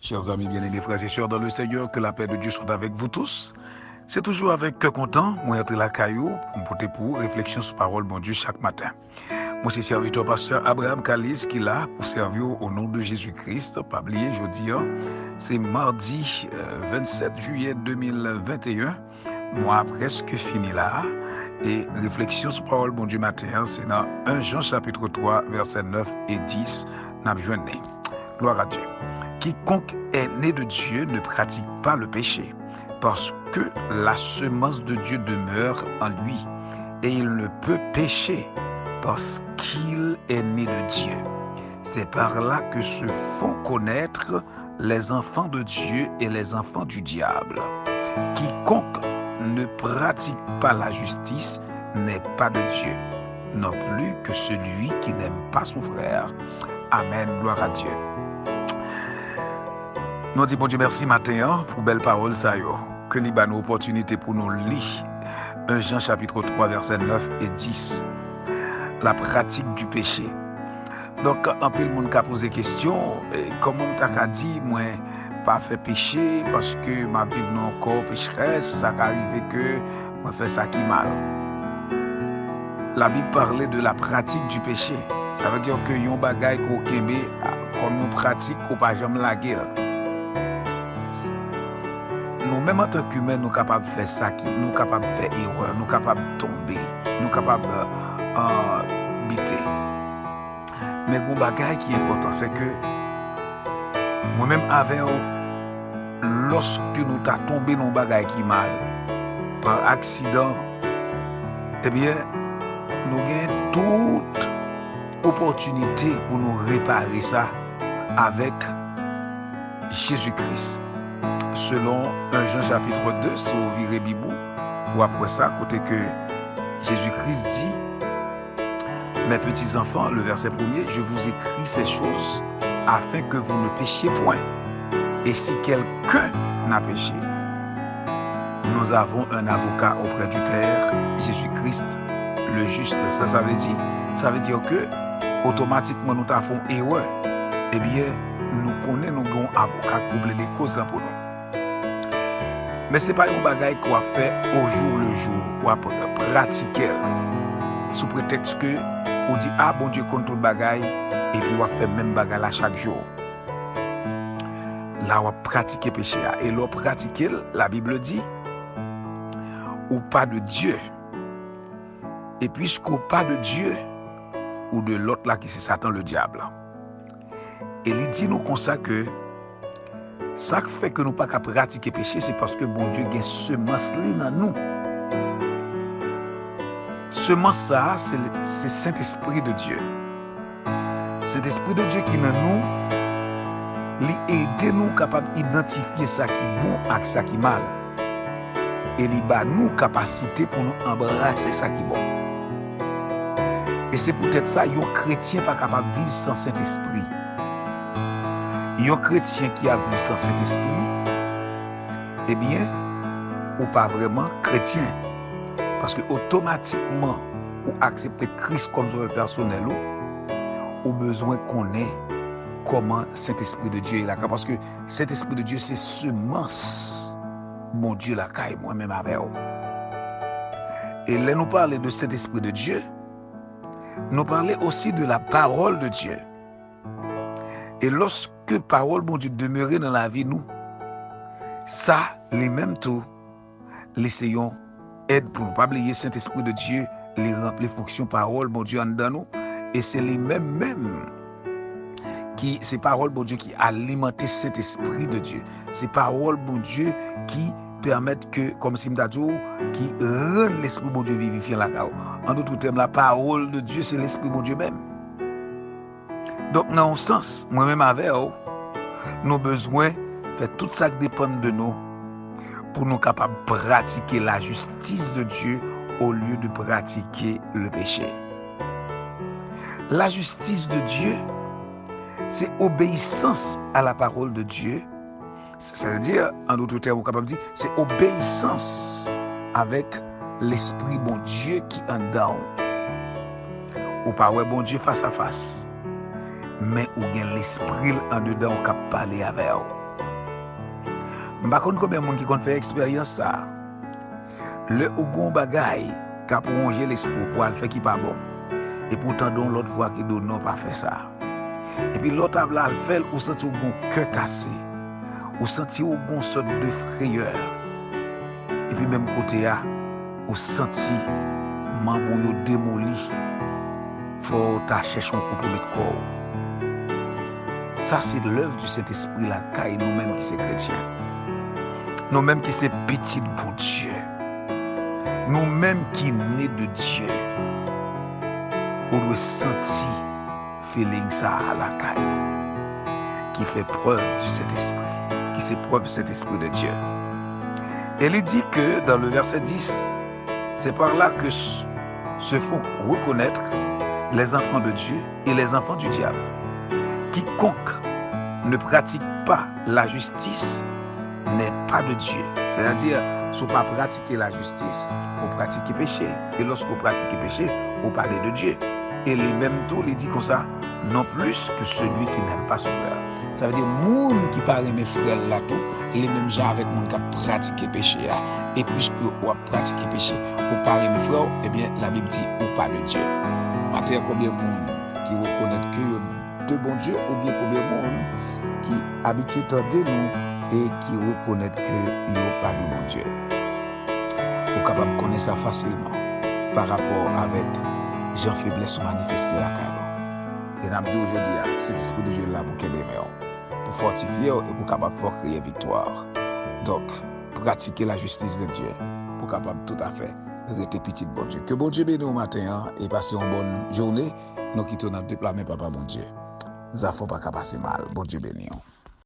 Chers amis bien-aimés, frères et sœurs dans le Seigneur, que la paix de Dieu soit avec vous tous. C'est toujours avec cœur content, moi entre la caillou, pour me porter pour réflexion sur parole bon Dieu chaque matin. Moi c'est serviteur pasteur Abraham Kalis qui est là pour servir au nom de Jésus-Christ. Pas oublier, je dis, c'est mardi 27 juillet 2021, mois presque fini là. Et réflexion sur parole bon Dieu matin, c'est dans 1 Jean chapitre 3, versets 9 et 10, n'a besoin de gloire à Dieu. Quiconque est né de Dieu ne pratique pas le péché, parce que la semence de Dieu demeure en lui, et il ne peut pécher parce qu'il est né de Dieu. C'est par là que se font connaître les enfants de Dieu et les enfants du diable. Quiconque ne pratique pas la justice n'est pas de Dieu, non plus que celui qui n'aime pas son frère. Amen, gloire à Dieu. Nous disons bon Dieu merci matin pour belle parole ça yo. Que li ba nous opportunité pour nous lire 1 Jean chapitre 3 versets 9 et 10. La pratique du péché. Donc en pile monde ka poser question, comment t'as ka dit moi pas fait péché parce que ma vie non encore pécheresse, ça qu'arrive que moi fait ça qui mal. La Bible parlait de la pratique du péché. Ça veut dire que yon bagay ko kembe comme yon pratique ko pas jamais la guerre. Nous-mêmes en tant qu'humains, nous sommes capables de faire ça, nous sommes capables de faire erreur, nous sommes capables de tomber, nous sommes capables de biter. Mais le bagage qui est important, c'est que moi-même avec lorsque nous sommes tombés dans un bagage qui est mal, par accident, eh bien, nous avons toute opportunité pour nous réparer ça avec Jésus-Christ. Selon 1 Jean chapitre 2, si vous virez Bibou, ou après ça, côté que Jésus-Christ dit, mes petits enfants, le verset 1er, je vous écris ces choses afin que vous ne péchiez point. Et si quelqu'un n'a péché, nous avons un avocat auprès du Père, Jésus-Christ, le juste. Ça veut dire que automatiquement nous avons erreur. Eh bien, nous connaissons nos avocats pour les causes pour nous. Mais ce n'est pas un bagage qu'on va faire au jour le jour, ou à pratiquer. Sous prétexte que on dit, ah bon Dieu, compte tout le bagage, et puis on va faire même bagage là chaque jour. Là, on va pratiquer le péché. Et là, pratiquer, la Bible dit, ou pas de Dieu. Et puisqu'on pas de Dieu, ou de l'autre là qui c'est Satan le diable. Et il dit nous comme ça que ça fait que nous pas qu'à pratiquer péché, c'est parce que bon Dieu a semence dans nous. Semence ça, c'est Saint-Esprit de Dieu. Cet Esprit de Dieu qui est dans nous, il aide nous capable d'identifier ça qui est bon et ça qui est mal. Et il bat nous capacité pour nous embrasser ça qui est bon. Et c'est peut-être ça, un chrétien pas capable de vivre sans Saint-Esprit. Un chrétien qui a vu sans Saint-Esprit, eh bien, ou pas vraiment chrétien. Parce que automatiquement, ou accepter Christ comme sauveur personnel, ou besoin qu'on ait comment Saint-Esprit de Dieu est là. Parce que Saint-Esprit de Dieu, c'est semence. Mon Dieu, la caille, moi-même avec vous. Et là, nous parlons de Saint-Esprit de Dieu. Nous parlons aussi de la parole de Dieu. Et lorsque parole, bon Dieu, demeurer dans la vie, nous, ça, les mêmes tout, l'essayons, aide pour ne pas oublier Saint-Esprit de Dieu, les remplir fonction parole, bon Dieu, en dedans nous, et c'est les mêmes qui, ces paroles, bon Dieu, qui alimentent cet Esprit de Dieu. Ces paroles, bon Dieu, qui permettent que, comme Simdadou, qui rendent l'Esprit, bon Dieu, vivifiant la cause. En d'autres termes, la parole de Dieu, c'est l'Esprit, bon Dieu même. Donc, dans un sens, moi-même avec vous, nous avons besoin de faire tout ça qui dépend de nous pour nous capables de pratiquer la justice de Dieu au lieu de pratiquer le péché. La justice de Dieu, c'est obéissance à la parole de Dieu. Ça veut dire, en d'autres termes, vous capable de dire, c'est obéissance avec l'Esprit bon Dieu qui est en dedans. Ou pas ouais bon Dieu face à face. Mais ou gen l'esprit en dedans qui parler avec vous. Par contre, combien de monde qui compte faire expérience ça? Le ougon bagay, qui a prolongé l'esprit pour le faire qui pas bon. Et pourtant, dans l'autre fois qui donne non pas faire ça. Et puis l'autre table là, le fait, ou senti ougon cœur cassé, ou senti ougon sorte de frayeur. Et puis même côté là, ou senti membre yo démoli. Faut ta chercher un couteau de corps. Ça c'est l'œuvre du Saint-Esprit là, car nous-mêmes qui sommes chrétiens. Nous-mêmes qui sommes petits pour Dieu. Nous-mêmes qui nés de Dieu. On doit sentir feeling ça à la caille. Qui fait preuve du Saint-Esprit. Qui fait preuve du Saint-Esprit de Dieu. Elle dit que dans le verset 10, c'est par là que se font reconnaître les enfants de Dieu et les enfants du diable. Quiconque ne pratique pas la justice n'est pas de Dieu. C'est-à-dire, si on ne pas pratiquer la justice, on pratique le péché. Et lorsqu'on pratique le péché, on parle de Dieu. Et les mêmes tours, il dit comme ça, non plus que celui qui n'aime pas son frère. Ça veut dire, monde qui parle mes frères là tout, les mêmes gens avec monde qui a pratiqué le péché. Et puisque on a pratiqué le péché, on parle mes frères, eh bien, la Bible dit, on parle de Dieu. Maintenant, combien de monde qui reconnaît que de bon Dieu, ou bien combien de monde qui habituent de nous et qui reconnaissent que il n'y a pas de bon Dieu. Vous êtes capable de connaître ça facilement par rapport avec Jean faiblesse manifester la caille. Et nous dit aujourd'hui, cet esprit de Dieu là pour fortifier et pour capable de créer victoire. Donc, pratiquer la justice de Dieu pour capable tout à fait rester petit bon Dieu. Que bon Dieu bénisse au matin et passer une bonne journée. Nous quittons notre déploiement, papa bon Dieu. Ça ne faut pas passer mal. Bon Dieu bénisse.